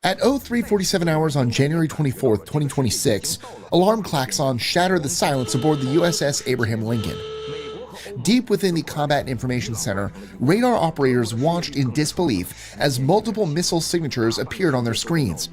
At 03:47 hours on January 24, 2026, alarm klaxons shattered the silence aboard the USS Abraham Lincoln. Deep within the Combat Information Center, radar operators watched in disbelief as multiple missile signatures appeared on their screens.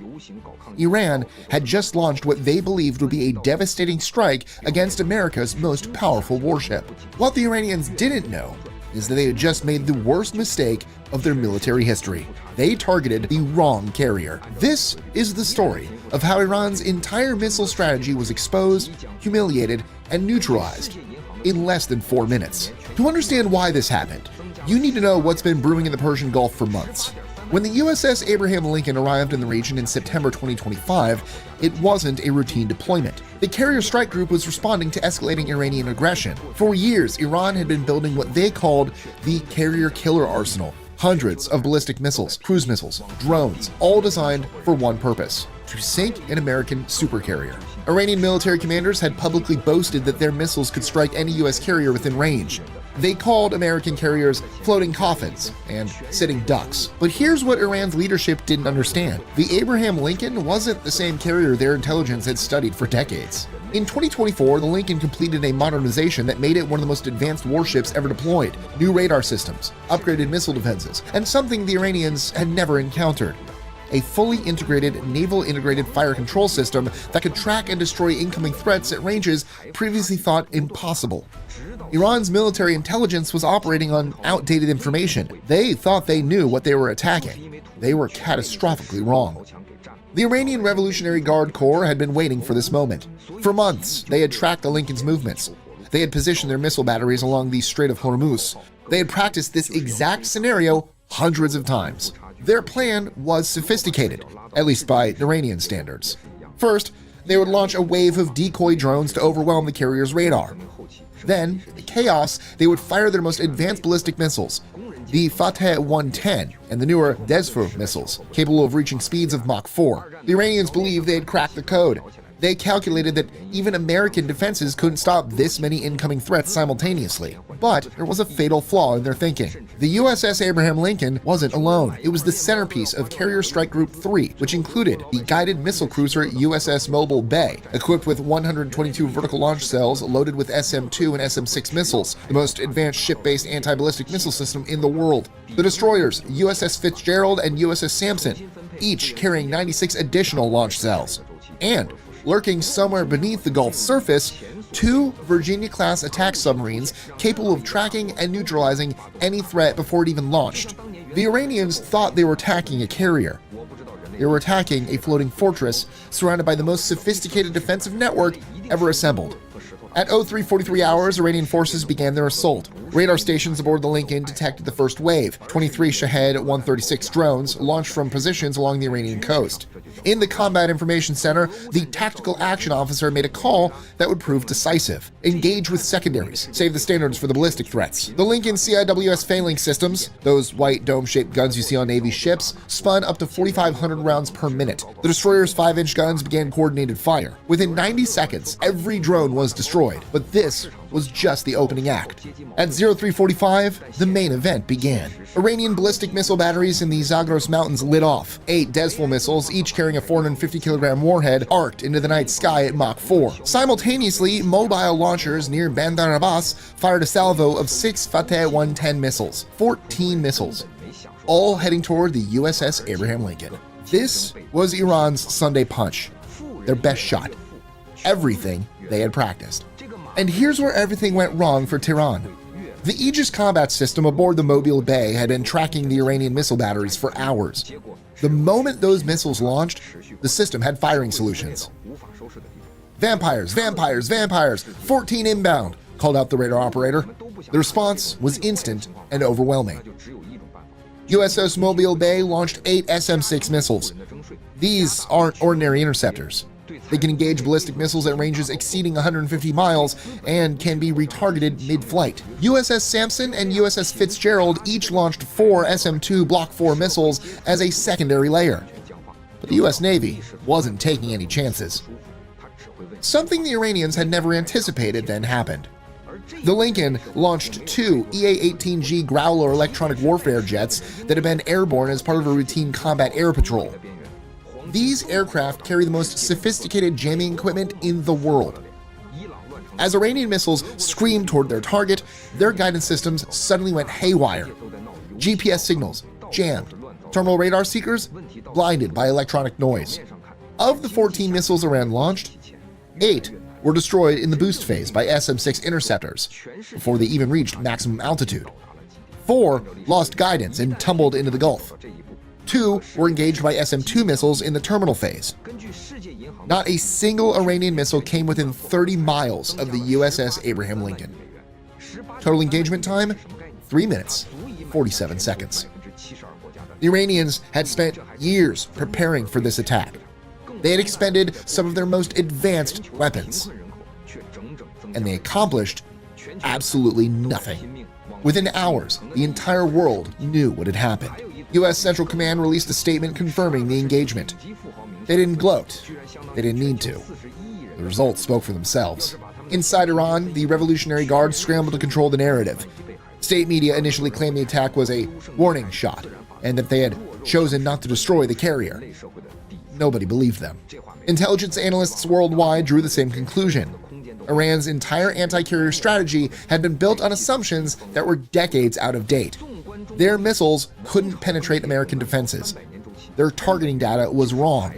Iran had just launched what they believed would be a devastating strike against America's most powerful warship. What the Iranians didn't know is that they had just made the worst mistake of their military history. They targeted the wrong carrier. This is the story of how Iran's entire missile strategy was exposed, humiliated, and neutralized in less than 4 minutes. To understand why this happened, you need to know what's been brewing in the Persian Gulf for months. When the USS Abraham Lincoln arrived in the region in September 2025, it wasn't a routine deployment. The carrier strike group was responding to escalating Iranian aggression. For years, Iran had been building what they called the carrier killer arsenal. Hundreds of ballistic missiles, cruise missiles, drones, all designed for one purpose: to sink an American supercarrier. Iranian military commanders had publicly boasted that their missiles could strike any U.S. carrier within range. They called American carriers floating coffins and sitting ducks. But here's what Iran's leadership didn't understand. The Abraham Lincoln wasn't the same carrier their intelligence had studied for decades. In 2024, the Lincoln completed a modernization that made it one of the most advanced warships ever deployed: new radar systems, upgraded missile defenses, and something the Iranians had never encountered: a fully integrated naval integrated fire control system that could track and destroy incoming threats at ranges previously thought impossible. Iran's military intelligence was operating on outdated information. They thought they knew what they were attacking. They were catastrophically wrong. The Iranian Revolutionary Guard Corps had been waiting for this moment. For months, they had tracked the Lincoln's movements. They had positioned their missile batteries along the Strait of Hormuz. They had practiced this exact scenario hundreds of times. Their plan was sophisticated, at least by Iranian standards. First, they would launch a wave of decoy drones to overwhelm the carrier's radar. Then, in the chaos, they would fire their most advanced ballistic missiles, the Fateh 110 and the newer Desfur missiles, capable of reaching speeds of Mach 4. The Iranians believed they had cracked the code. They calculated that even American defenses couldn't stop this many incoming threats simultaneously. But there was a fatal flaw in their thinking. The USS Abraham Lincoln wasn't alone. It was the centerpiece of Carrier Strike Group 3, which included the guided missile cruiser USS Mobile Bay, equipped with 122 vertical launch cells loaded with SM-2 and SM-6 missiles, the most advanced ship-based anti-ballistic missile system in the world. The destroyers USS Fitzgerald and USS Sampson, each carrying 96 additional launch cells. And lurking somewhere beneath the Gulf's surface, 2 Virginia-class attack submarines capable of tracking and neutralizing any threat before it even launched. The Iranians thought they were attacking a carrier. They were attacking a floating fortress surrounded by the most sophisticated defensive network ever assembled. At 03:43 hours, Iranian forces began their assault. Radar stations aboard the Lincoln detected the first wave, 23 Shahed 136 drones launched from positions along the Iranian coast. In the Combat Information Center, the tactical action officer made a call that would prove decisive: engage with secondaries, save the standards for the ballistic threats. The Lincoln CIWS phalanx systems, those white dome-shaped guns you see on Navy ships, spun up to 4,500 rounds per minute. The destroyer's 5-inch guns began coordinated fire. Within 90 seconds, every drone was destroyed, but this was just the opening act. At 03:45, the main event began. Iranian ballistic missile batteries in the Zagros Mountains lit off. 8 Desful missiles, each carrying a 450-kilogram warhead, arced into the night sky at Mach 4. Simultaneously, mobile launchers near Bandar Abbas fired a salvo of 6 Fateh 110 missiles, 14 missiles, all heading toward the USS Abraham Lincoln. This was Iran's Sunday punch, their best shot, everything they had practiced. And here's where everything went wrong for Tehran. The Aegis combat system aboard the Mobile Bay had been tracking the Iranian missile batteries for hours. The moment those missiles launched, the system had firing solutions. "Vampires, vampires, vampires, 14 inbound," called out the radar operator. The response was instant and overwhelming. USS Mobile Bay launched 8 SM-6 missiles. These aren't ordinary interceptors. They can engage ballistic missiles at ranges exceeding 150 miles and can be retargeted mid-flight. USS Sampson and USS Fitzgerald each launched 4 SM-2 Block 4 missiles as a secondary layer. But the US Navy wasn't taking any chances. Something the Iranians had never anticipated then happened. The Lincoln launched 2 EA-18G Growler electronic warfare jets that had been airborne as part of a routine combat air patrol. These aircraft carry the most sophisticated jamming equipment in the world. As Iranian missiles screamed toward their target, their guidance systems suddenly went haywire. GPS signals jammed, terminal radar seekers blinded by electronic noise. Of the 14 missiles Iran launched, 8 were destroyed in the boost phase by SM-6 interceptors before they even reached maximum altitude. 4 lost guidance and tumbled into the Gulf. 2 were engaged by SM-2 missiles in the terminal phase. Not a single Iranian missile came within 30 miles of the USS Abraham Lincoln. Total engagement time, 3 minutes, 47 seconds. The Iranians had spent years preparing for this attack. They had expended some of their most advanced weapons, and they accomplished absolutely nothing. Within hours, the entire world knew what had happened. U.S. Central Command released a statement confirming the engagement. They didn't gloat. They didn't need to. The results spoke for themselves. Inside Iran, the Revolutionary Guard scrambled to control the narrative. State media initially claimed the attack was a warning shot, and that they had chosen not to destroy the carrier. Nobody believed them. Intelligence analysts worldwide drew the same conclusion. Iran's entire anti-carrier strategy had been built on assumptions that were decades out of date. Their missiles couldn't penetrate American defenses. Their targeting data was wrong.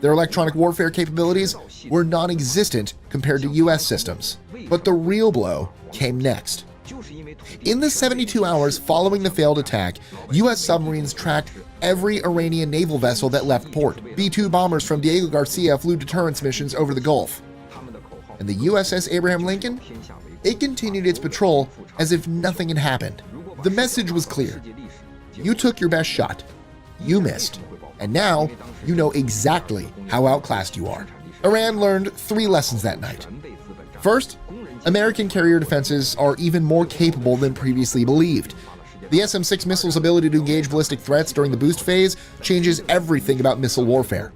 Their electronic warfare capabilities were non-existent compared to U.S. systems. But the real blow came next. In the 72 hours following the failed attack, U.S. submarines tracked every Iranian naval vessel that left port. B-2 bombers from Diego Garcia flew deterrence missions over the Gulf. And the USS Abraham Lincoln? It continued its patrol as if nothing had happened. The message was clear. You took your best shot. You missed. And now, you know exactly how outclassed you are. Iran learned 3 lessons that night. First, American carrier defenses are even more capable than previously believed. The SM-6 missile's ability to engage ballistic threats during the boost phase changes everything about missile warfare.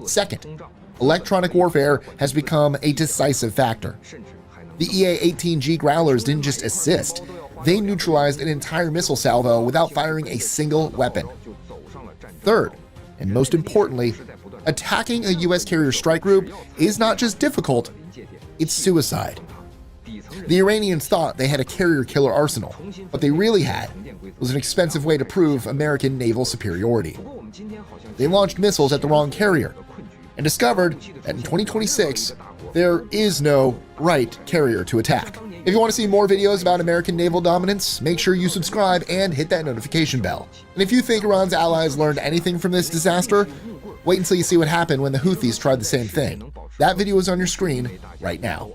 Second, electronic warfare has become a decisive factor. The EA-18G Growlers didn't just assist, they neutralized an entire missile salvo without firing a single weapon. Third, and most importantly, attacking a U.S. carrier strike group is not just difficult, it's suicide. The Iranians thought they had a carrier killer arsenal. What they really had was an expensive way to prove American naval superiority. They launched missiles at the wrong carrier and discovered that in 2026, there is no right carrier to attack. If you want to see more videos about American naval dominance, make sure you subscribe and hit that notification bell. And if you think Iran's allies learned anything from this disaster, wait until you see what happened when the Houthis tried the same thing. That video is on your screen right now.